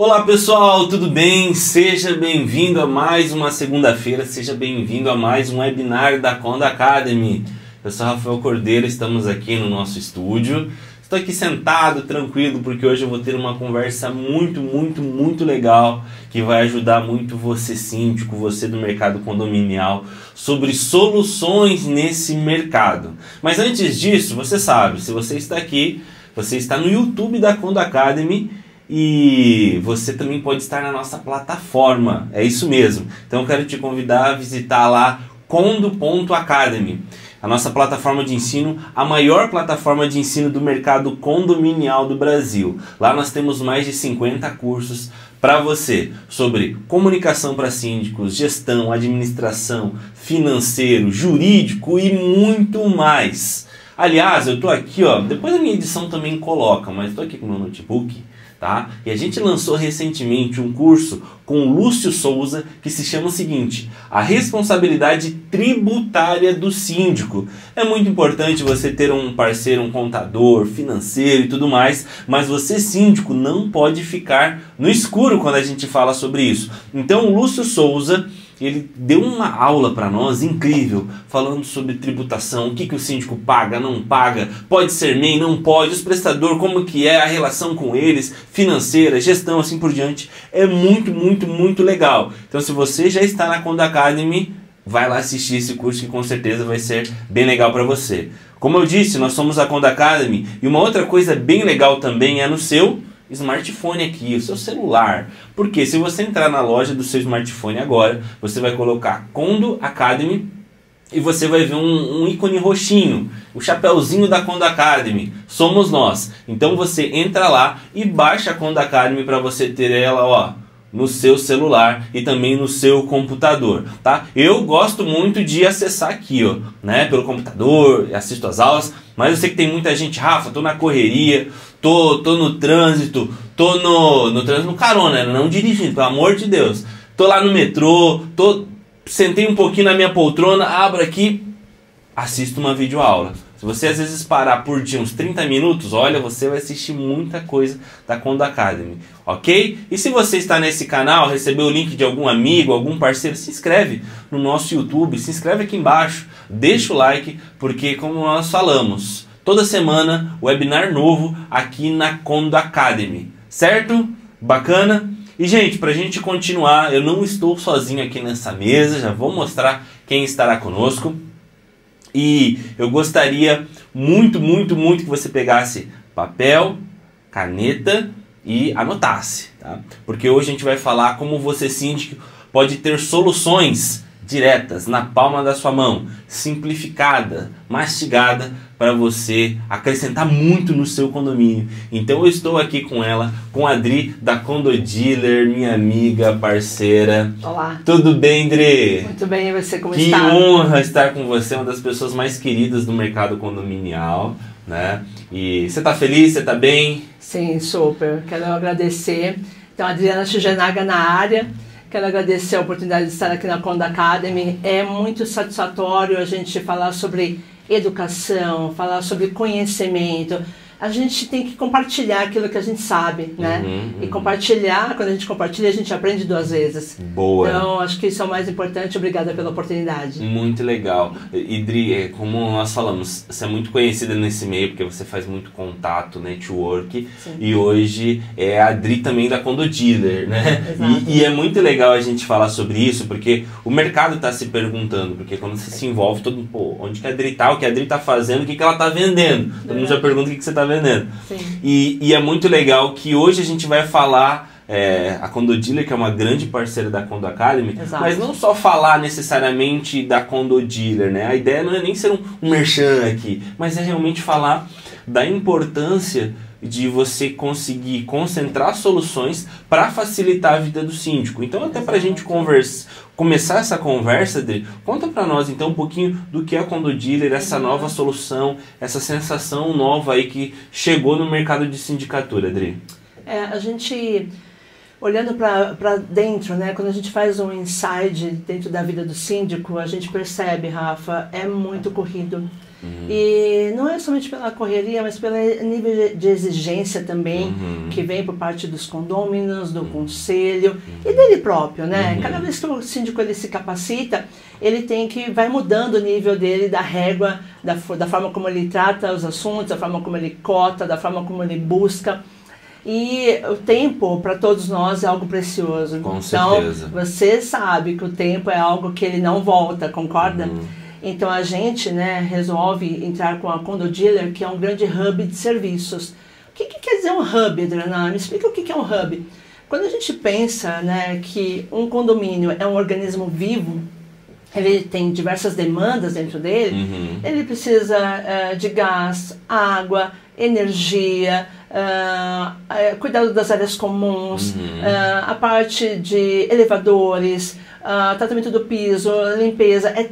Olá pessoal, tudo bem? Seja bem-vindo a mais uma segunda-feira, seja bem-vindo a mais um webinar da Conda Academy. Eu sou Rafael Cordeiro, estamos aqui no nosso estúdio. Estou aqui sentado, tranquilo, porque hoje eu vou ter uma conversa muito legal que vai ajudar muito você síndico, você do mercado condominial, sobre soluções nesse mercado. Mas antes disso, você sabe, se você está aqui, você está no YouTube da Conda Academy, e você também pode estar na nossa plataforma, é isso mesmo. Então eu quero te convidar a visitar lá condo.academy, a nossa plataforma de ensino, a maior plataforma de ensino do mercado condominial do Brasil. Lá nós temos mais de 50 cursos para você sobre comunicação para síndicos, gestão, administração, financeiro, jurídico e muito mais. Aliás, eu estou aqui, ó, depois a minha edição também coloca, mas estou aqui com o meu notebook. Tá? E a gente lançou recentemente um curso com o Lúcio Souza que se chama o seguinte: a responsabilidade tributária do síndico. É muito importante você ter um parceiro, um contador, financeiro e tudo mais, mas você síndico não pode ficar no escuro quando a gente fala sobre isso. Então o Lúcio Souza, ele deu uma aula para nós incrível, falando sobre tributação, o que o síndico paga, não paga, pode ser MEI, não pode, os prestadores, como que é a relação com eles, financeira, gestão, assim por diante. É muito legal. Então se você já está na Conda Academy, vai lá assistir esse curso que com certeza vai ser bem legal para você. Como eu disse, nós somos a Conda Academy e uma outra coisa bem legal também é no seu smartphone aqui, o seu celular. Porque se você entrar na loja do seu smartphone agora, você vai colocar Condo Academy e você vai ver um ícone roxinho, o chapéuzinho da Conda Academy. Somos nós. Então você entra lá e baixa a Conda Academy para você ter ela, ó, no seu celular e também no seu computador, tá? Eu gosto muito de acessar aqui, ó, né, pelo computador, assisto as aulas, mas eu sei que tem muita gente, Rafa, tô na correria, tô no trânsito, tô no trânsito, no carona, não dirigindo, pelo amor de Deus. Tô lá no metrô, sentei um pouquinho na minha poltrona, abro aqui, assisto uma videoaula. Se você às vezes parar por dia uns 30 minutos, olha, você vai assistir muita coisa da Conda Academy, ok? E se você está nesse canal, recebeu o link de algum amigo, algum parceiro, se inscreve no nosso YouTube, se inscreve aqui embaixo, deixa o like, porque como nós falamos, toda semana webinar novo aqui na Conda Academy, certo? Bacana? E gente, pra gente continuar, eu não estou sozinho aqui nessa mesa, já vou mostrar quem estará conosco. E eu gostaria muito que você pegasse papel, caneta e anotasse, tá? Porque hoje a gente vai falar como você síndico pode ter soluções diretas na palma da sua mão, simplificada, mastigada, para você acrescentar muito no seu condomínio. Então eu estou aqui com ela, com a Dri da Condo Dealer, minha amiga, parceira. Olá. Tudo bem, Dri? Muito bem, e você, como que está? Que honra estar com você, uma das pessoas mais queridas do mercado condominial, né? E você está feliz? Você está bem? Sim, super. Quero agradecer. Então, a Adriana Shugenaga na área. Quero agradecer a oportunidade de estar aqui na Conda Academy. É muito satisfatório a gente falar sobre educação, falar sobre conhecimento. A gente tem que compartilhar aquilo que a gente sabe, né? E compartilhar, quando a gente compartilha, a gente aprende duas vezes. Boa. Então, acho que isso é o mais importante. Obrigada pela oportunidade. Muito legal. Idri, como nós falamos, você é muito conhecida nesse meio, porque você faz muito contato, network. Sim. E hoje é a Dri também da Condo Dealer, né? Exato. E é muito legal a gente falar sobre isso, porque o mercado está se perguntando, porque quando você se envolve, todo mundo, pô, onde que a Dri tá, o que a Dri tá fazendo, o que ela tá vendendo. Todo mundo já pergunta o que você tá vendendo. Sim. E é muito legal que hoje a gente vai falar, a Condo Dealer, que é uma grande parceira da Condo Academy, exato, mas não só falar necessariamente da Condo Dealer, né? A ideia não é nem ser um merchan aqui, mas é realmente falar da importância de você conseguir concentrar soluções para facilitar a vida do síndico. Então, até para a gente começar essa conversa, Adri, conta para nós então um pouquinho do que é a Condo Dealer, essa nova solução, essa sensação nova aí que chegou no mercado de sindicatura, Adri. olhando para dentro, né? Quando a gente faz um inside dentro da vida do síndico, a gente percebe, Rafa, é muito corrido. E não é somente pela correria, mas pelo nível de exigência também, que vem por parte dos condôminos, do conselho e dele próprio, né? Cada vez que o síndico ele se capacita, ele vai mudando o nível dele, da régua, da forma como ele trata os assuntos, da forma como ele cota, da forma como ele busca. E o tempo, para todos nós, é algo precioso. Com certeza. Então, você sabe que o tempo é algo que ele não volta, concorda? Então, a gente, né, resolve entrar com a Condo Dealer, que é um grande hub de serviços. O que quer dizer um hub, Adriana? Me explica o que é um hub. Quando a gente pensa, né, que um condomínio é um organismo vivo, ele tem diversas demandas dentro dele, ele precisa de gás, água, energia, cuidado das áreas comuns, a parte de elevadores, tratamento do piso, limpeza. É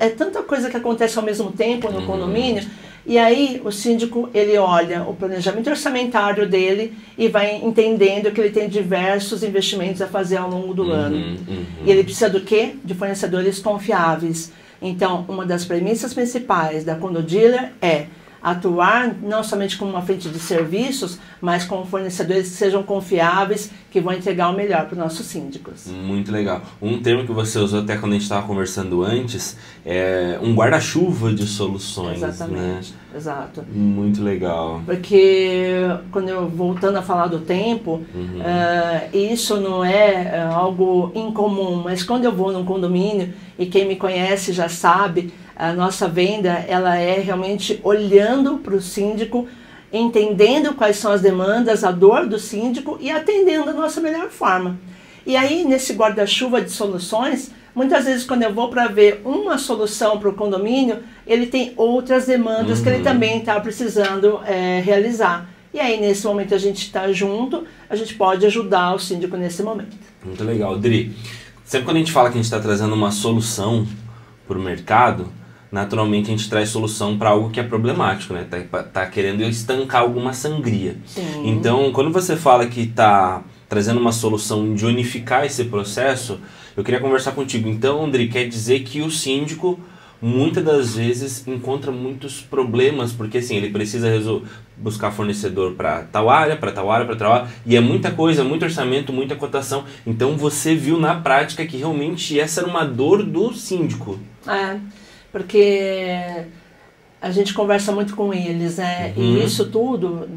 tanta coisa que acontece ao mesmo tempo no condomínio. E aí o síndico, ele olha o planejamento orçamentário dele e vai entendendo que ele tem diversos investimentos a fazer ao longo do ano. E ele precisa do quê? De fornecedores confiáveis. Então, uma das premissas principais da Condo Dealer é atuar não somente como uma frente de serviços, mas com fornecedores que sejam confiáveis, que vão entregar o melhor para os nossos síndicos. Muito legal. Um termo que você usou até quando a gente estava conversando antes é um guarda-chuva de soluções. Exatamente, né? Exato. Muito legal. Porque, voltando a falar do tempo, isso não é algo incomum, mas quando eu vou num condomínio, e quem me conhece já sabe, a nossa venda, ela é realmente olhando para o síndico, entendendo quais são as demandas, a dor do síndico e atendendo da nossa melhor forma. E aí, nesse guarda-chuva de soluções, muitas vezes quando eu vou para ver uma solução para o condomínio, ele tem outras demandas que ele também está precisando realizar. E aí, nesse momento, a gente está junto, a gente pode ajudar o síndico nesse momento. Muito legal. Dri, sempre quando a gente fala que a gente está trazendo uma solução para o mercado, naturalmente a gente traz solução para algo que é problemático, né? Tá querendo estancar alguma sangria. Sim. Então, quando você fala que está trazendo uma solução de unificar esse processo, eu queria conversar contigo. Então, André, quer dizer que o síndico muitas das vezes encontra muitos problemas, porque assim, ele precisa buscar fornecedor para tal área, para tal área, para tal área, e é muita coisa, muito orçamento, muita cotação. Então você viu na prática que realmente essa era uma dor do síndico. Porque a gente conversa muito com eles, né? E isso tudo,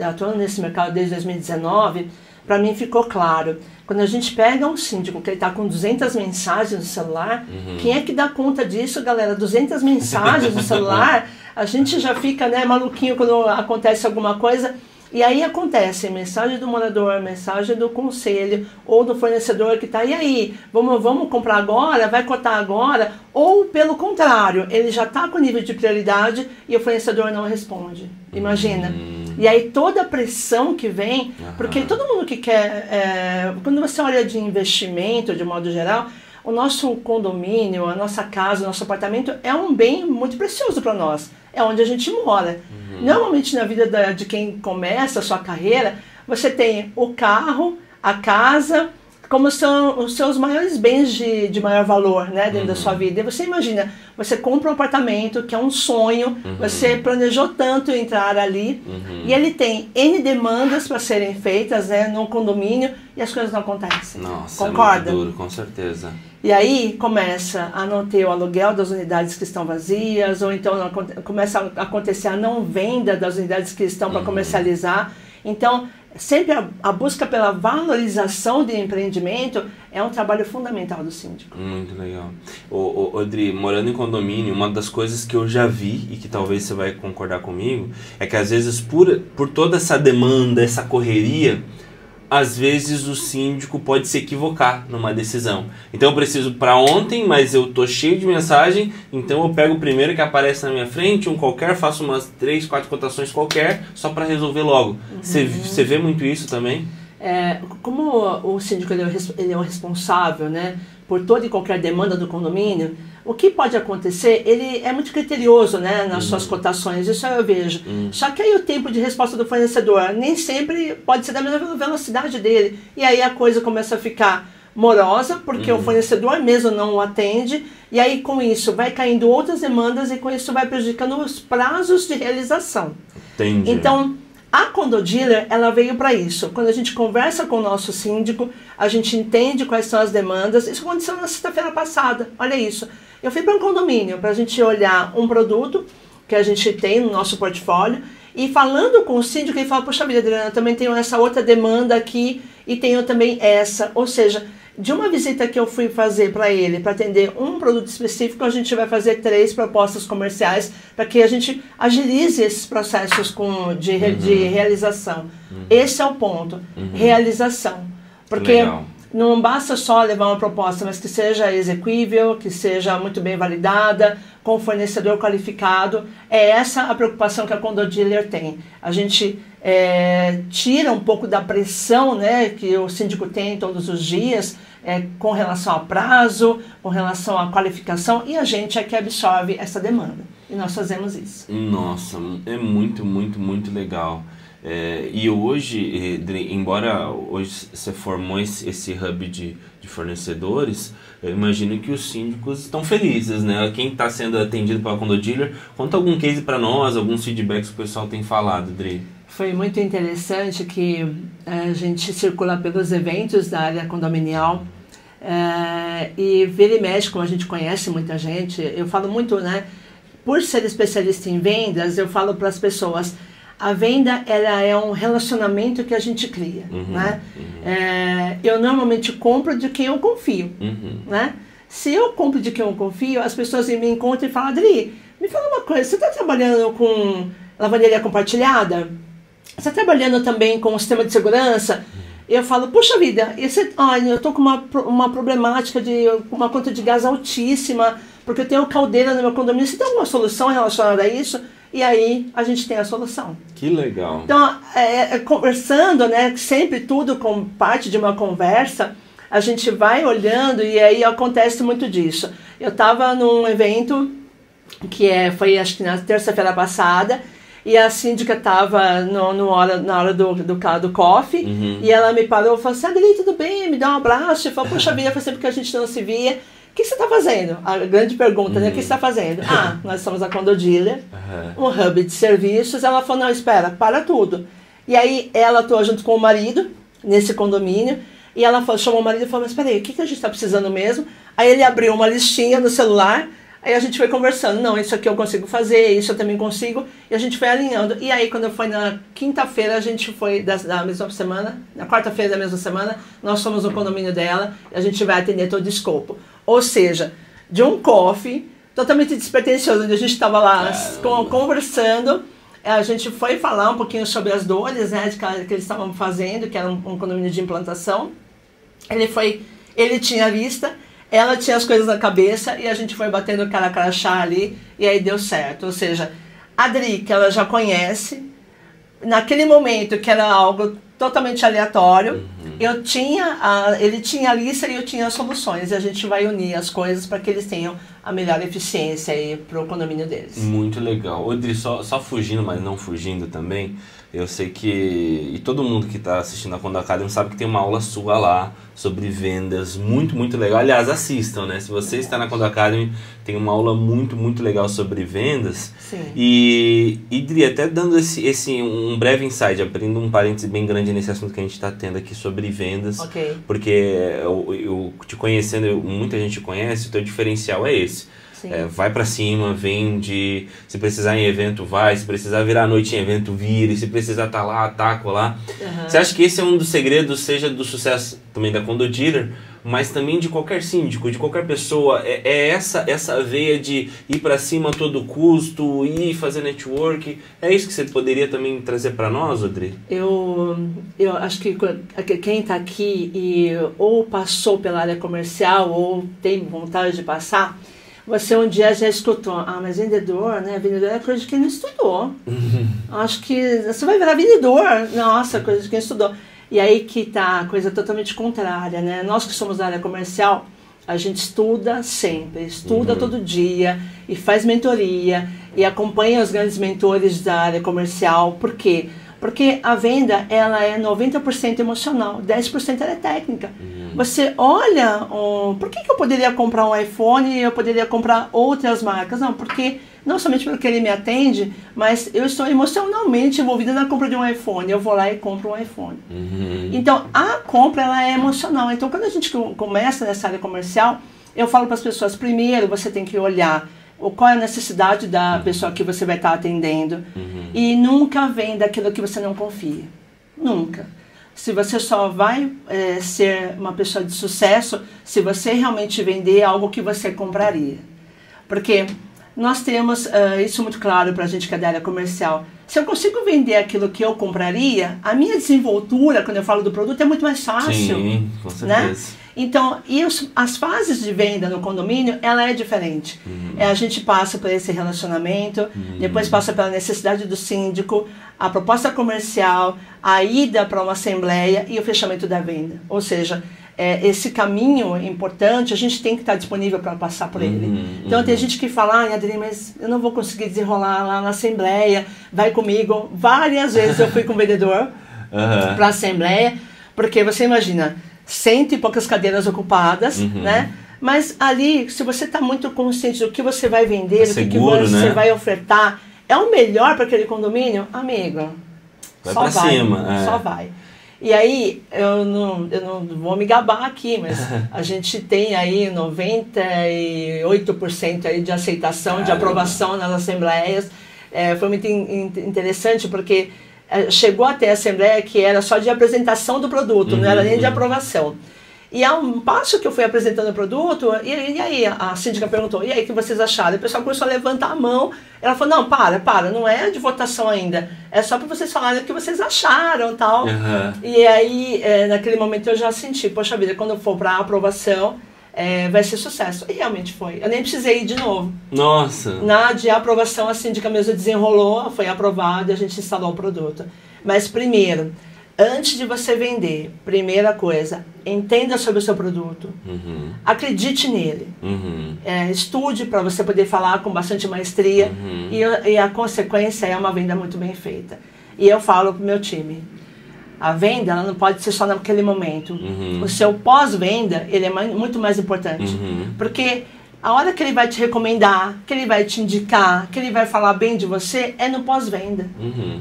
atuando nesse mercado desde 2019, para mim ficou claro. Quando a gente pega um síndico que ele está com 200 mensagens no celular, quem é que dá conta disso, galera? 200 mensagens no celular, a gente já fica, né, maluquinho quando acontece alguma coisa. E aí acontece mensagem do morador, mensagem do conselho ou do fornecedor que está, e aí, vamos comprar agora, vai cotar agora? Ou pelo contrário, ele já está com nível de prioridade e o fornecedor não responde. Imagina. E aí toda a pressão que vem, porque todo mundo que quer, quando você olha de investimento de modo geral, o nosso condomínio, a nossa casa, o nosso apartamento é um bem muito precioso para nós. É onde a gente mora. Normalmente na vida de quem começa a sua carreira, você tem o carro, a casa, como são os seus maiores bens de maior valor, né, dentro da sua vida. E você imagina, você compra um apartamento que é um sonho, você planejou tanto entrar ali, e ele tem N demandas para serem feitas, né, num condomínio, e as coisas não acontecem. Nossa, concorda? É muito duro, com certeza. E aí começa a não ter o aluguel das unidades que estão vazias, ou então começa a acontecer a não venda das unidades que estão para comercializar. Então, sempre a busca pela valorização de empreendimento é um trabalho fundamental do síndico. Muito legal. Odri, morando em condomínio, uma das coisas que eu já vi, e que talvez você vai concordar comigo, é que às vezes por toda essa demanda, essa correria, às vezes o síndico pode se equivocar numa decisão. Então eu preciso para ontem, mas eu tô cheio de mensagem, então eu pego o primeiro que aparece na minha frente, um qualquer, faço umas 3, 4 cotações qualquer, só para resolver logo. Você vê muito isso também? como o síndico ele é o responsável, né, por toda e qualquer demanda do condomínio, o que pode acontecer, ele é muito criterioso, né, nas suas cotações, isso eu vejo. Só que aí o tempo de resposta do fornecedor nem sempre pode ser da mesma velocidade dele. E aí a coisa começa a ficar morosa, porque o fornecedor mesmo não o atende, e aí com isso vai caindo outras demandas e com isso vai prejudicando os prazos de realização. Entendi. Então, a Condodealer, ela veio para isso. Quando a gente conversa com o nosso síndico, a gente entende quais são as demandas. Isso aconteceu na sexta-feira passada, olha isso. Eu fui para um condomínio para a gente olhar um produto que a gente tem no nosso portfólio e falando com o síndico, ele fala, poxa vida, Adriana, eu também tenho essa outra demanda aqui e tenho também essa. Ou seja, de uma visita que eu fui fazer para ele, para atender um produto específico, a gente vai fazer 3 propostas comerciais para que a gente agilize esses processos de realização. Esse é o ponto, realização. Porque não basta só levar uma proposta, mas que seja exequível, que seja muito bem validada, com fornecedor qualificado. É essa a preocupação que a Condodealer tem. A gente tira um pouco da pressão, né, que o síndico tem todos os dias, com relação a prazo, com relação à qualificação, e a gente é que absorve essa demanda. E nós fazemos isso. Nossa, é muito, muito, muito legal. E hoje, embora hoje você formou esse hub de fornecedores, eu imagino que os síndicos estão felizes, né? Quem está sendo atendido pela Condodealer, conta algum case para nós, alguns feedbacks que o pessoal tem falado, Dri. Foi muito interessante que a gente circula pelos eventos da área condominial e vira e mexe, como a gente conhece muita gente, eu falo muito, né? Por ser especialista em vendas, eu falo para as pessoas, a venda ela é um relacionamento que a gente cria, né? Eu normalmente compro de quem eu confio, né? Se eu compro de quem eu confio, as pessoas me encontram e falam, Adri, me fala uma coisa, você está trabalhando com lavanderia compartilhada? Você está trabalhando também com o sistema de segurança? Eu falo, puxa vida, olha, eu estou com uma problemática de uma conta de gás altíssima, porque eu tenho caldeira no meu condomínio. Você tem alguma solução relacionada a isso? E aí a gente tem a solução. Que legal. Então, conversando, né, sempre tudo com parte de uma conversa, a gente vai olhando e aí acontece muito disso. Eu estava num evento que foi acho que na terça-feira passada, e a síndica estava na hora do coffee, e ela me parou e falou assim, Adri, tudo bem? Me dá um abraço. Eu falei, puxa vida, faz tempo que a gente não se via. O que você está fazendo? A grande pergunta, né? O que você está fazendo? Nós somos a Condodealer, um hub de serviços. Ela falou, não, espera, para tudo. E aí ela atuou junto com o marido, nesse condomínio, e ela chamou o marido e falou, mas espera aí, o que a gente está precisando mesmo? Aí ele abriu uma listinha no celular. Aí a gente foi conversando, não, isso aqui eu consigo fazer, isso eu também consigo, e a gente foi alinhando. E aí quando foi na quinta-feira, a gente foi da mesma semana, na quarta-feira da mesma semana, nós fomos no condomínio dela, e a gente vai atender todo o escopo. Ou seja, de um coffee totalmente despretensioso, onde a gente estava lá conversando, a gente foi falar um pouquinho sobre as dores, né, que eles estavam fazendo, que era um condomínio de implantação. Ele tinha a lista, ela tinha as coisas na cabeça e a gente foi batendo cara a crachá ali e aí deu certo. Ou seja, a Adri, que ela já conhece, naquele momento que era algo totalmente aleatório, ele tinha a lista e eu tinha as soluções. E a gente vai unir as coisas para que eles tenham a melhor eficiência para o condomínio deles. Muito legal. Adri, só fugindo, mas não fugindo também, eu sei que, e todo mundo que está assistindo a Condo Academy sabe que tem uma aula sua lá sobre vendas, muito, muito legal. Aliás, assistam, né? Se você está na Condo Academy, tem uma aula muito, muito legal sobre vendas. Sim. E Dri, até dando um breve insight, abrindo um parêntese bem grande nesse assunto que a gente está tendo aqui sobre vendas. Okay. Porque eu te conhecendo, muita gente conhece, o teu diferencial é esse. Vai pra cima, vende, se precisar em evento vai, se precisar virar a noite em evento vire, se precisar estar lá, ataca lá. Você acha que esse é um dos segredos, seja do sucesso também da Condodealer, mas também de qualquer síndico, de qualquer pessoa, essa veia de ir pra cima a todo custo, ir fazer network, é isso que você poderia também trazer para nós, Adri? Eu acho que quem está aqui e ou passou pela área comercial ou tem vontade de passar, você um dia já escutou, mas vendedor, né? Vendedor é coisa de quem não estudou. Acho que você vai virar vendedor, nossa, coisa de quem estudou. E aí que está a coisa totalmente contrária, né? Nós que somos da área comercial, a gente estuda sempre, estuda todo dia e faz mentoria e acompanha os grandes mentores da área comercial. Por quê? Porque a venda, ela é 90% emocional, 10% ela é técnica. Você olha, por que eu poderia comprar um iPhone e eu poderia comprar outras marcas? Não, porque não somente porque ele me atende, mas eu estou emocionalmente envolvida na compra de um iPhone. Eu vou lá e compro um iPhone. Então, a compra, ela é emocional. Então, quando a gente começa nessa área comercial, eu falo para as pessoas, primeiro você tem que olhar qual é a necessidade da pessoa que você vai estar atendendo. E nunca venda aquilo que você não confia. Nunca. Se você só vai ser uma pessoa de sucesso se você realmente vender algo que você compraria. Porque nós temos isso muito claro para a gente que é da área comercial. Se eu consigo vender aquilo que eu compraria, a minha desenvoltura, quando eu falo do produto, é muito mais fácil. Sim, com certeza. Né? Então, as fases de venda no condomínio, ela é diferente. A gente passa por esse relacionamento, depois passa pela necessidade do síndico, a proposta comercial, a ida para uma assembleia e o fechamento da venda. Ou seja, esse caminho importante, a gente tem que estar disponível para passar por ele. Então, tem gente que fala, Adri, mas eu não vou conseguir desenrolar lá na assembleia, vai comigo. Várias vezes eu fui com o vendedor para a assembleia, porque você imagina, 100 e poucas cadeiras ocupadas, né? Mas ali, se você está muito consciente do que você vai vender, do que você vai ofertar, é o melhor para aquele condomínio, amigo. Vai para cima. Só vai. E aí, eu não vou me gabar aqui, mas a gente tem aí 98% aí de aceitação, de aprovação nas assembleias. Foi muito interessante porque chegou até a assembleia que era só de apresentação do produto, não era nem de aprovação. E a um passo que eu fui apresentando o produto, e aí a síndica perguntou, e aí o que vocês acharam? E o pessoal começou a levantar a mão, ela falou, não, para, não é de votação ainda, é só para vocês falarem o que vocês acharam e tal. E aí, naquele momento eu já senti, poxa vida, quando eu for para aprovação, vai ser sucesso. E realmente foi. Eu nem precisei ir de novo. Nossa! Na de aprovação, a síndica mesmo desenrolou, foi aprovado e a gente instalou o produto. Mas primeiro, antes de você vender, primeira coisa, entenda sobre o seu produto. Acredite nele. Estude para você poder falar com bastante maestria. E a consequência é uma venda muito bem feita. E eu falo para o meu time, a venda ela não pode ser só naquele momento. O seu pós-venda ele é muito mais importante. Porque a hora que ele vai te recomendar, que ele vai te indicar, que ele vai falar bem de você, é no pós-venda.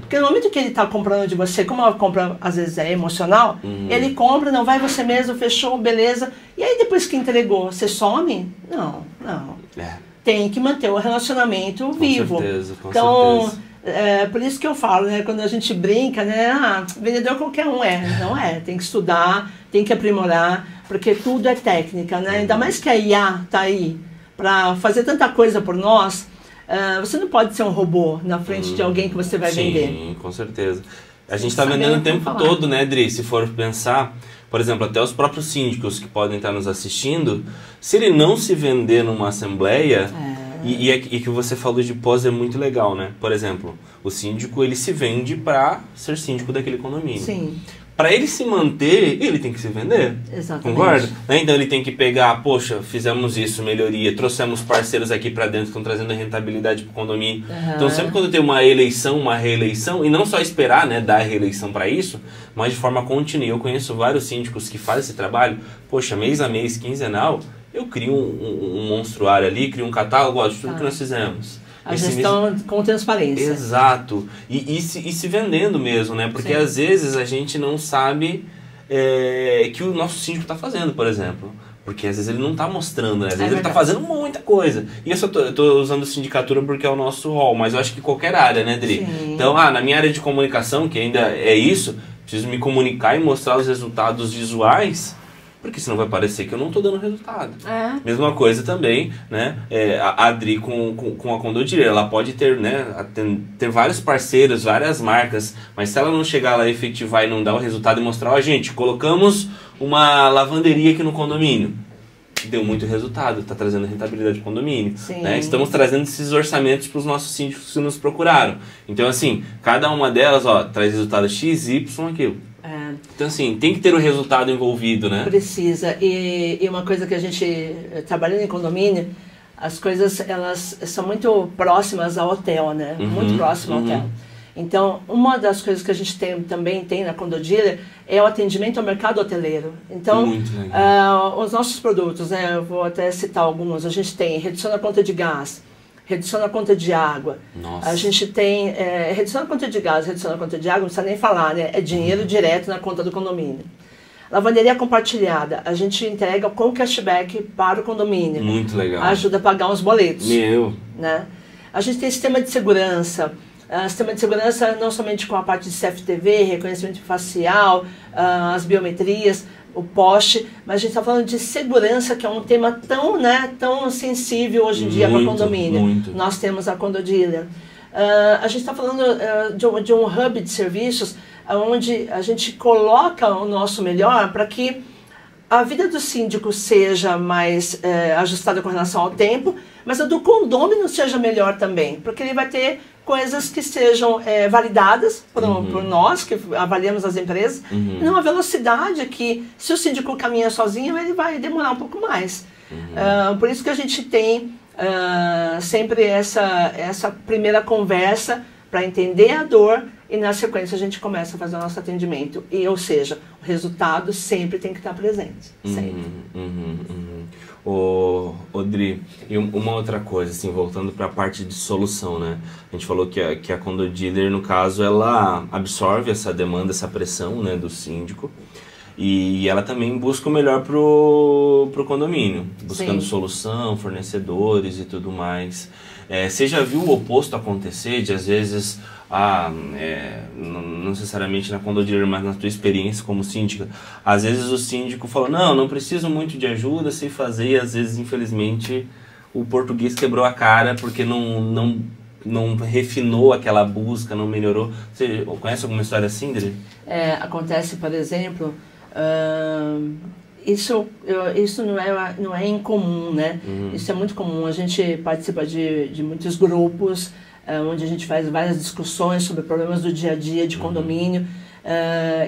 Porque no momento que ele está comprando de você, como a compra às vezes é emocional, ele compra, não vai você mesmo, fechou, beleza. E aí depois que entregou, você some? Não. Tem que manter o relacionamento vivo. Com certeza. Por isso que eu falo, né, quando a gente brinca, né, vendedor qualquer um não é, tem que estudar, tem que aprimorar, porque tudo é técnica, né, ainda mais que a IA está aí para fazer tanta coisa por nós, você não pode ser um robô na frente de alguém que você vai vender. Sim, com certeza. A gente está vendendo o tempo todo, né, Dri, se for pensar, por exemplo, até os próprios síndicos que podem estar nos assistindo, se ele não se vender numa assembleia... E que você falou de pós é muito legal, né? Por exemplo, o síndico ele se vende para ser síndico daquele condomínio. Sim. Para ele se manter, ele tem que se vender. Exatamente. Concorda? Então ele tem que pegar, poxa, fizemos isso, melhoria, trouxemos parceiros aqui para dentro que estão trazendo rentabilidade para o condomínio. Então sempre quando tem uma eleição, uma reeleição, e não só esperar, né, dar a reeleição para isso, mas de forma contínua. Eu conheço vários síndicos que fazem esse trabalho, poxa, mês a mês, quinzenal, eu crio um monstruário ali, crio um catálogo de tudo que nós fizemos. A gestão com transparência. Exato. E se vendendo mesmo, né? Porque às vezes a gente não sabe que o nosso síndico está fazendo, por exemplo. Porque às vezes ele não está mostrando, né? Às vezes ele está fazendo muita coisa. E eu tô usando sindicatura porque é o nosso rol, mas eu acho que qualquer área, né, Dri? Sim. Então, na minha área de comunicação, que ainda é isso, preciso me comunicar e mostrar os resultados visuais, porque senão vai parecer que eu não estou dando resultado. Mesma coisa também, né? A Adri com a Condottieri, ela pode ter, né, ter vários parceiros, várias marcas, mas se ela não chegar lá, efetivar e não dar o resultado e mostrar, gente, colocamos uma lavanderia aqui no condomínio. Deu muito resultado, está trazendo rentabilidade para o condomínio. Né? Estamos trazendo esses orçamentos para os nossos síndicos que nos procuraram. Então, assim, cada uma delas traz resultado X, Y, aquilo. Então, assim, tem que ter o resultado envolvido, né? Precisa. E uma coisa que a gente, trabalhando em condomínio, as coisas, elas são muito próximas ao hotel, né? Muito próximo ao hotel. Então, uma das coisas que a gente também tem na Condodealer é o atendimento ao mercado hoteleiro. Então, os nossos produtos, né? Eu vou até citar alguns. A gente tem redução da conta de gás, redução da conta de água. Nossa. A gente tem redução da conta de gás, redução da conta de água, não precisa nem falar, né? É dinheiro direto na conta do condomínio. Lavanderia compartilhada, a gente entrega com cashback para o condomínio. Muito legal. Ajuda a pagar uns boletos. Né? A gente tem sistema de segurança. Sistema de segurança não somente com a parte de CFTV, reconhecimento facial, as biometrias, o poste, mas a gente está falando de segurança, que é um tema tão sensível hoje em dia para o condomínio. Muito. Nós temos a Condodealer. A gente está falando de um hub de serviços onde a gente coloca o nosso melhor para que a vida do síndico seja mais ajustada com relação ao tempo, mas a do condômino seja melhor também, porque ele vai ter coisas que sejam validadas por nós, que avaliamos as empresas, numa velocidade que, se o síndico caminha sozinho, ele vai demorar um pouco mais. Por isso que a gente tem sempre essa primeira conversa para entender a dor e, na sequência, a gente começa a fazer o nosso atendimento. Ou seja, o resultado sempre tem que estar presente. Sempre. Dri, e uma outra coisa, assim, voltando para a parte de solução, né? A gente falou que a Condodealer, no caso, ela absorve essa demanda, essa pressão, né, do síndico, e ela também busca o melhor pro condomínio, buscando solução, fornecedores e tudo mais. Você já viu o oposto acontecer, de às vezes, não necessariamente na Condodealer, mas na tua experiência como síndica, às vezes o síndico fala, não preciso muito de ajuda, sei fazer, e às vezes, infelizmente, o português quebrou a cara porque não refinou aquela busca, não melhorou. Você conhece alguma história assim, Dri? Acontece, por exemplo, isso não é incomum, né? Isso é muito comum. A gente participa de muitos grupos, onde a gente faz várias discussões sobre problemas do dia a dia de condomínio.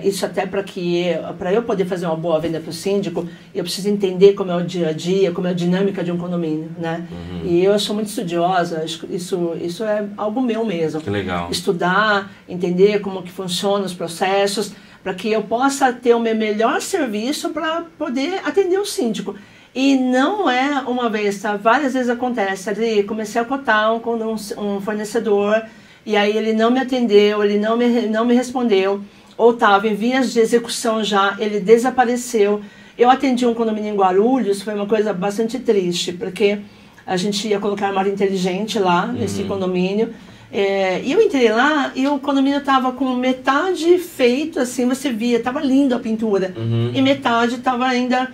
Isso até para eu poder fazer uma boa venda para o síndico, eu preciso entender como é o dia a dia, como é a dinâmica de um condomínio, né? E eu sou muito estudiosa, isso é algo meu mesmo. Que legal. Estudar, entender como que funcionam os processos, para que eu possa ter o meu melhor serviço para poder atender o síndico. E não é uma vez, tá? Várias vezes acontece. Ali, comecei a cotar um fornecedor, e aí ele não me atendeu, ele não me respondeu, ou estava em vias de execução já, ele desapareceu. Eu atendi um condomínio em Guarulhos, foi uma coisa bastante triste, porque a gente ia colocar armário inteligente lá, nesse condomínio, e eu entrei lá e o condomínio estava com metade feito, assim, você via, estava lindo a pintura, e metade estava ainda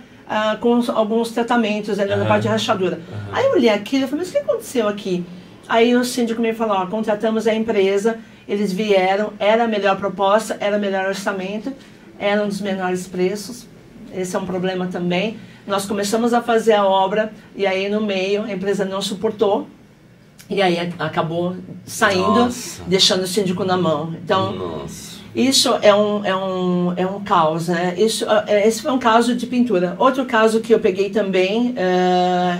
com alguns tratamentos ali na parte de rachadura. Aí eu olhei aquilo e falei, mas o que aconteceu aqui? Aí o síndico me falou, contratamos a empresa, eles vieram, era a melhor proposta, era o melhor orçamento, era um dos menores preços, esse é um problema também. Nós começamos a fazer a obra e aí no meio a empresa não suportou, e aí acabou saindo, deixando o síndico na mão. Então, isso é um caos, né? Esse foi um caso de pintura. Outro caso que eu peguei também,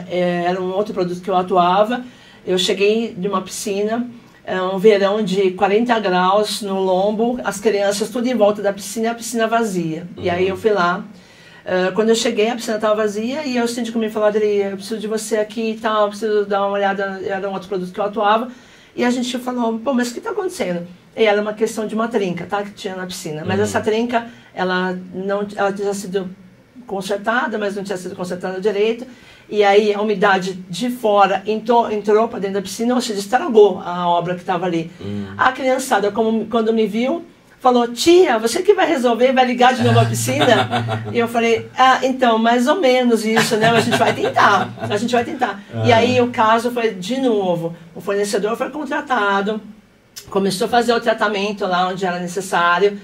era um outro produto que eu atuava. Eu cheguei de uma piscina, um verão de 40 graus no lombo, as crianças tudo em volta da piscina e a piscina vazia. E aí eu fui lá. Quando eu cheguei, a piscina estava vazia e o síndico me falou, Adri, eu preciso de você aqui e tal, eu preciso dar uma olhada, era um outro produto que eu atuava. E a gente falou, pô, mas o que está acontecendo? E era uma questão de uma trinca, tá, que tinha na piscina. Mas essa trinca, ela tinha sido consertada, mas não tinha sido consertada direito. E aí a umidade de fora entrou para dentro da piscina, ou seja, estragou a obra que estava ali. A criançada, quando me viu, falou, tia, você que vai resolver, vai ligar de novo a piscina? E eu falei, então, mais ou menos isso, né? Mas a gente vai tentar. E aí o caso foi, de novo, o fornecedor foi contratado, começou a fazer o tratamento lá onde era necessário,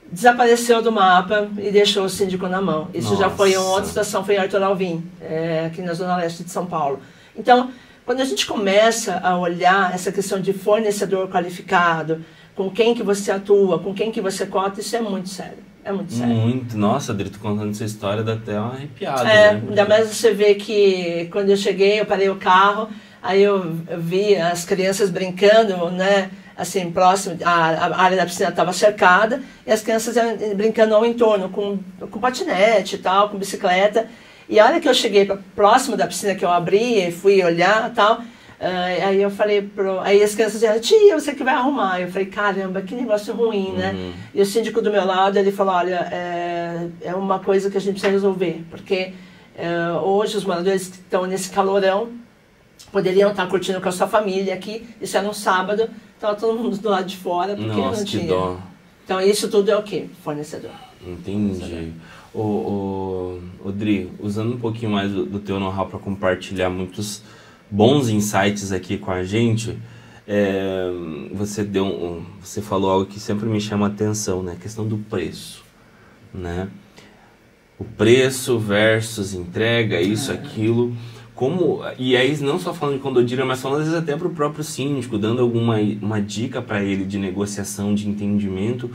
desapareceu do mapa e deixou o síndico na mão. Isso já foi uma outra situação, foi em Arthur Alvim, aqui na Zona Leste de São Paulo. Então, quando a gente começa a olhar essa questão de fornecedor qualificado, com quem que você atua, com quem que você cota, isso é muito sério. É muito sério. Muito. Nossa, Adri, tu contando essa história dá até uma arrepiada, né? Ainda mais você vê que quando eu cheguei, eu parei o carro, aí eu vi as crianças brincando, né? Assim, próximo, a área da piscina estava cercada, e as crianças iam brincando ao entorno, com patinete e tal, com bicicleta. E a hora que eu cheguei próximo da piscina, que eu abri e fui olhar e tal, aí eu falei, aí as crianças disseram, tia, você que vai arrumar. Eu falei, caramba, que negócio ruim, né? E o síndico do meu lado, ele falou, olha, é uma coisa que a gente precisa resolver, porque hoje os moradores que estão nesse calorão poderiam estar curtindo com a sua família aqui, isso era um sábado, estava todo mundo do lado de fora, porque Nossa, não tinha. que dó. Então isso tudo é o quê? Fornecedor. Entendi. Dri, usando um pouquinho mais do teu know-how para compartilhar muitos bons insights aqui com a gente, você falou algo que sempre me chama a atenção, né? A questão do preço, né? O preço versus entrega, isso, aquilo. E aí não só falando de Condodilha, mas falando às vezes até para o próprio síndico, dando uma dica para ele de negociação, de entendimento.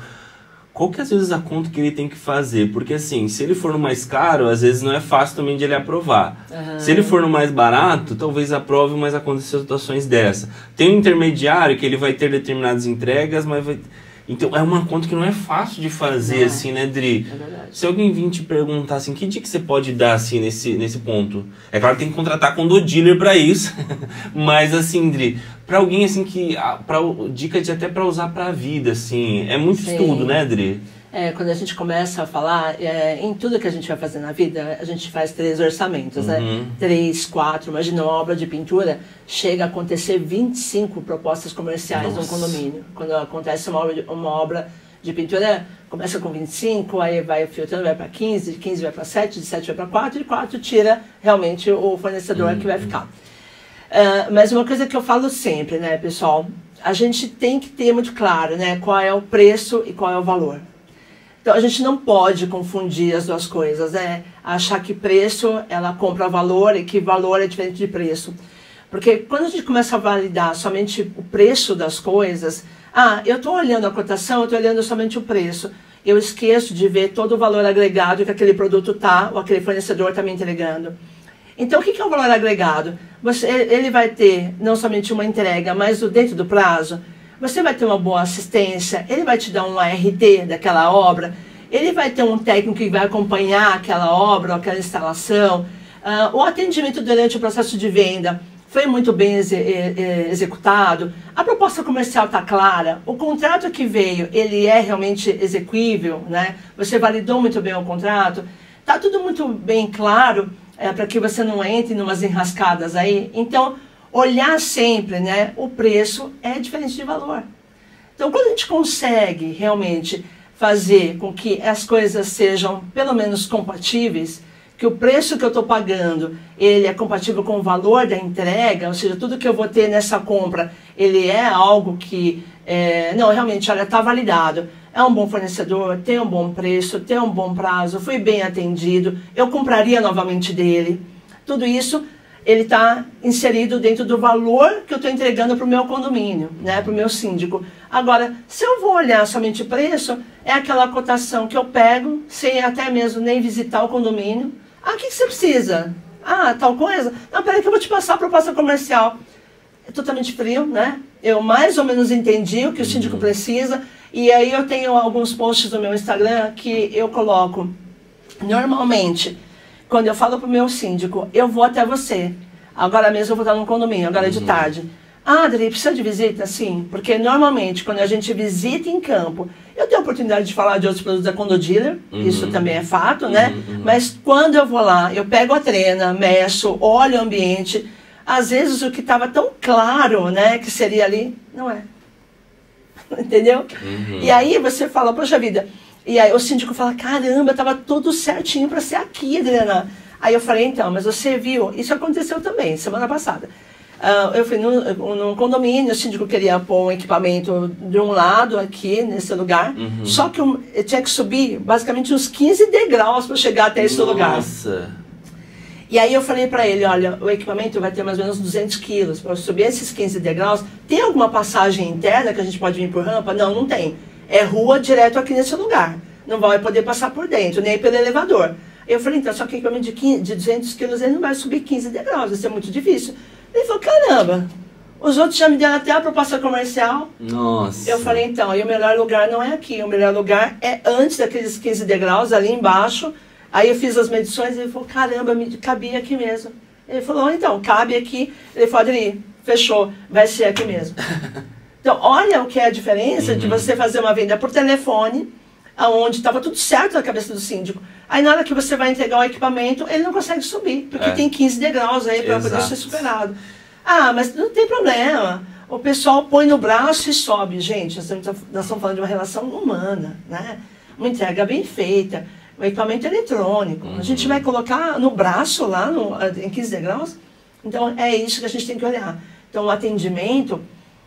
Qual que às vezes a conta que ele tem que fazer? Porque assim, se ele for no mais caro, às vezes não é fácil também de ele aprovar. Se ele for no mais barato, talvez aprove, mas acontecem situações dessa. Tem um intermediário que ele vai ter determinadas entregas, mas vai... Então é uma conta que não é fácil de fazer, assim, né, Dri? É verdade. Se alguém vir te perguntar assim, que dica você pode dar assim nesse ponto? É claro que tem que contratar Condodealer para isso, mas assim, Dri, para alguém assim que dica de até para usar para a vida, assim, é muito estudo, né, Dri? Quando a gente começa a falar, em tudo que a gente vai fazer na vida, a gente faz 3 orçamentos, né? 3, 4, imagina uma obra de pintura, chega a acontecer 25 propostas comerciais num condomínio. Quando acontece uma obra de pintura, começa com 25, aí vai filtrando, vai para 15, de 15 vai para 7, de 7 vai para 4, e 4 tira realmente o fornecedor que vai ficar. Mas uma coisa que eu falo sempre, né, pessoal, a gente tem que ter muito claro, né, qual é o preço e qual é o valor. Então, a gente não pode confundir as duas coisas, né? Achar que preço, ela compra valor e que valor é diferente de preço. Porque quando a gente começa a validar somente o preço das coisas, eu estou olhando a cotação, eu estou olhando somente o preço. Eu esqueço de ver todo o valor agregado que aquele produto ou aquele fornecedor está me entregando. Então, o que é o valor agregado? Ele vai ter não somente uma entrega, mas dentro do prazo. Você vai ter uma boa assistência, ele vai te dar um ART daquela obra, ele vai ter um técnico que vai acompanhar aquela obra, aquela instalação. O atendimento durante o processo de venda foi muito bem executado, a proposta comercial está clara, o contrato que veio, ele é realmente execuível, né? Você validou muito bem o contrato, está tudo muito bem claro para que você não entre em umas enrascadas aí. Então, olhar sempre, né, o preço é diferente de valor. Então, quando a gente consegue realmente fazer com que as coisas sejam pelo menos compatíveis, que o preço que eu estou pagando, ele é compatível com o valor da entrega, ou seja, tudo que eu vou ter nessa compra, ele é algo que, não, realmente, olha, está validado. É um bom fornecedor, tem um bom preço, tem um bom prazo, fui bem atendido, eu compraria novamente dele. Tudo isso ele está inserido dentro do valor que eu estou entregando para o meu condomínio, né, para o meu síndico. Agora, se eu vou olhar somente o preço, é aquela cotação que eu pego, sem até mesmo nem visitar o condomínio. O que você precisa? Tal coisa? Não, peraí que eu vou te passar a proposta comercial. É totalmente frio, né? Eu mais ou menos entendi o que o síndico precisa, e aí eu tenho alguns posts no meu Instagram que eu coloco, normalmente, quando eu falo para o meu síndico, eu vou até você. Agora mesmo eu vou estar no condomínio, agora é de tarde. Adri, precisa de visita? Sim, porque normalmente quando a gente visita em campo, eu tenho a oportunidade de falar de outros produtos da Condodealer, isso também é fato, né? Mas quando eu vou lá, eu pego a trena, meço, olho o ambiente, às vezes o que estava tão claro, né, que seria ali, não é. Entendeu? E aí você fala, poxa vida... E aí o síndico fala, caramba, estava tudo certinho para ser aqui, Adriana. Aí eu falei, então, mas você viu, isso aconteceu também, semana passada. Eu fui num condomínio, o síndico queria pôr um equipamento de um lado aqui, nesse lugar, só que eu tinha que subir basicamente uns 15 degraus para chegar até esse lugar. Nossa! E aí eu falei para ele, olha, o equipamento vai ter mais ou menos 200 quilos, para subir esses 15 degraus, tem alguma passagem interna que a gente pode vir por rampa? Não, não tem. É rua direto aqui nesse lugar. não vai poder passar por dentro, nem pelo elevador. Eu falei, então, só que equipamento de 200 quilos ele não vai subir 15 degraus, isso é muito difícil. Ele falou, caramba, os outros já me deram até a proposta comercial. Nossa. Eu falei, então, aí o melhor lugar não é aqui, o melhor lugar é antes daqueles 15 degraus, ali embaixo. Aí eu fiz as medições e ele falou, caramba, me cabia aqui mesmo. Ele falou, então, cabe aqui. Ele falou, Adri, fechou, vai ser aqui mesmo. Então, olha o que é a diferença de você fazer uma venda por telefone, onde estava tudo certo na cabeça do síndico. Aí na hora que você vai entregar o equipamento, ele não consegue subir, porque tem 15 degraus aí para poder ser superado. Ah, mas não tem problema. O pessoal põe no braço e sobe. Gente, nós estamos falando de uma relação humana, né? Uma entrega bem feita, o equipamento eletrônico. A gente vai colocar no braço lá em 15 degraus. Então é isso que a gente tem que olhar. Então o atendimento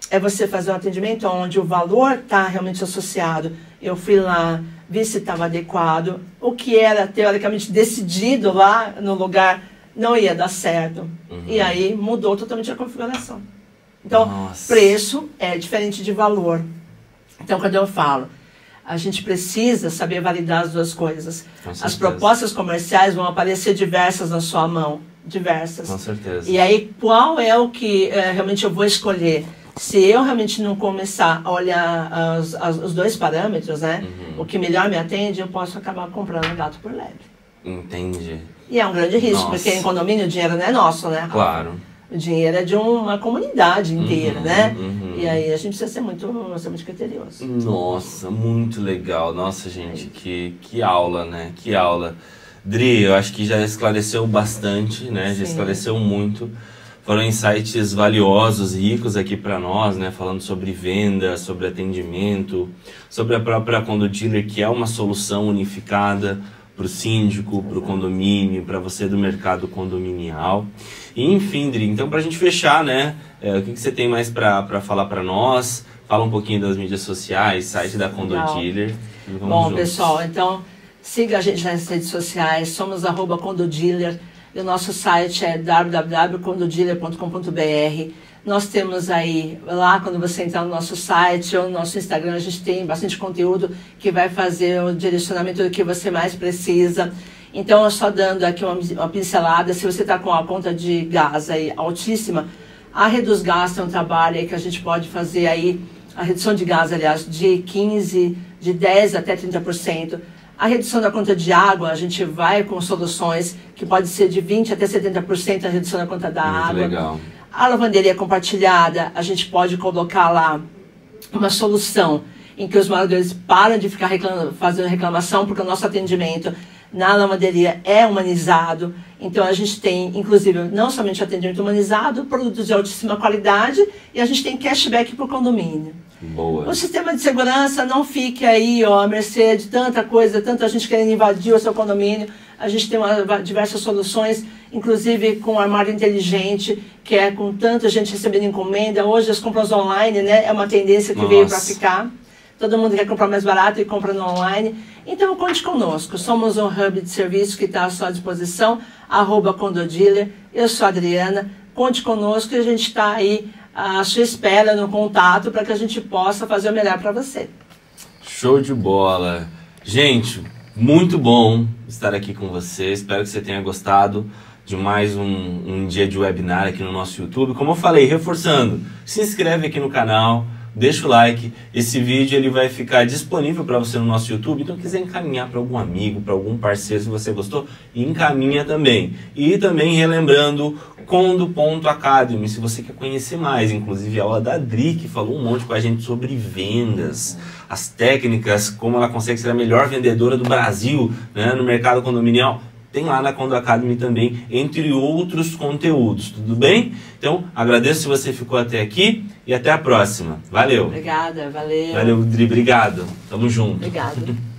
é você fazer um atendimento onde o valor está realmente associado. Eu fui lá, vi se estava adequado. O que era teoricamente decidido lá no lugar não ia dar certo. E aí mudou totalmente a configuração. Então, preço é diferente de valor. Então, quando eu falo, a gente precisa saber validar as duas coisas. As propostas comerciais vão aparecer diversas na sua mão. Diversas. Com certeza. E aí, qual é o que realmente eu vou escolher? Se eu realmente não começar a olhar os dois parâmetros, né? O que melhor me atende, eu posso acabar comprando gato por lebre. Entendi. E é um grande risco, porque em condomínio o dinheiro não é nosso, né? Claro. O dinheiro é de uma comunidade inteira, né? E aí a gente precisa ser muito criterioso. Nossa, muito legal. Nossa, gente, que aula, né? Que aula. Dri, eu acho que já esclareceu bastante, né? Já esclareceu muito. Foram insights valiosos, ricos aqui para nós, né? Falando sobre venda, sobre atendimento, sobre a própria Condo Dealer, que é uma solução unificada para o síndico, para o condomínio, para você do mercado condominial. E, enfim, Dri, então para a gente fechar, né? O que você tem mais para falar para nós? Fala um pouquinho das mídias sociais, site da Condo Dealer. Bom, pessoal, então siga a gente nas redes sociais, somos @condodealer. E o nosso site é www.condodealer.com.br. Nós temos aí, lá quando você entrar no nosso site ou no nosso Instagram, a gente tem bastante conteúdo que vai fazer o direcionamento do que você mais precisa. Então, só dando aqui uma pincelada, se você está com a conta de gás aí altíssima, a Reduz Gás é um trabalho aí que a gente pode fazer aí, a redução de gás, aliás, de 15%, de 10% até 30%. A redução da conta de água, a gente vai com soluções que pode ser de 20% até 70% a redução da conta da água. Legal. A lavanderia compartilhada, a gente pode colocar lá uma solução em que os moradores param de ficar fazendo reclamação, porque o nosso atendimento na lavanderia é humanizado. Então a gente tem, inclusive, não somente atendimento humanizado, produtos de altíssima qualidade, e a gente tem cashback para o condomínio. Boa. O sistema de segurança, não fique aí à mercê de tanta coisa, tanta gente querendo invadir o seu condomínio. A gente tem diversas soluções, inclusive com armário inteligente, que é com tanta gente recebendo encomenda. Hoje as compras online, né, é uma tendência que veio para ficar. Todo mundo quer comprar mais barato e compra no online. Então conte conosco, somos um hub de serviço que está à sua disposição, @condodealer. Eu sou a Adriana, conte conosco e a gente está aí à sua espera no contato para que a gente possa fazer o melhor para você. Show de bola. Gente, muito bom estar aqui com você. Espero que você tenha gostado de mais um dia de webinar aqui no nosso YouTube. Como eu falei, reforçando, se inscreve aqui no canal, deixa o like. Esse vídeo ele vai ficar disponível para você no nosso YouTube. Então, quiser encaminhar para algum amigo, para algum parceiro, se você gostou, encaminha também. E também relembrando, condo.academy, se você quer conhecer mais, inclusive a aula da Adri, que falou um monte com a gente sobre vendas, as técnicas, como ela consegue ser a melhor vendedora do Brasil, né, no mercado condominial. Tem lá na Condo Academy também, entre outros conteúdos, tudo bem? Então, agradeço se você ficou até aqui e até a próxima. Valeu! Obrigada, valeu! Valeu, Dri, obrigado. Tamo junto. Obrigada.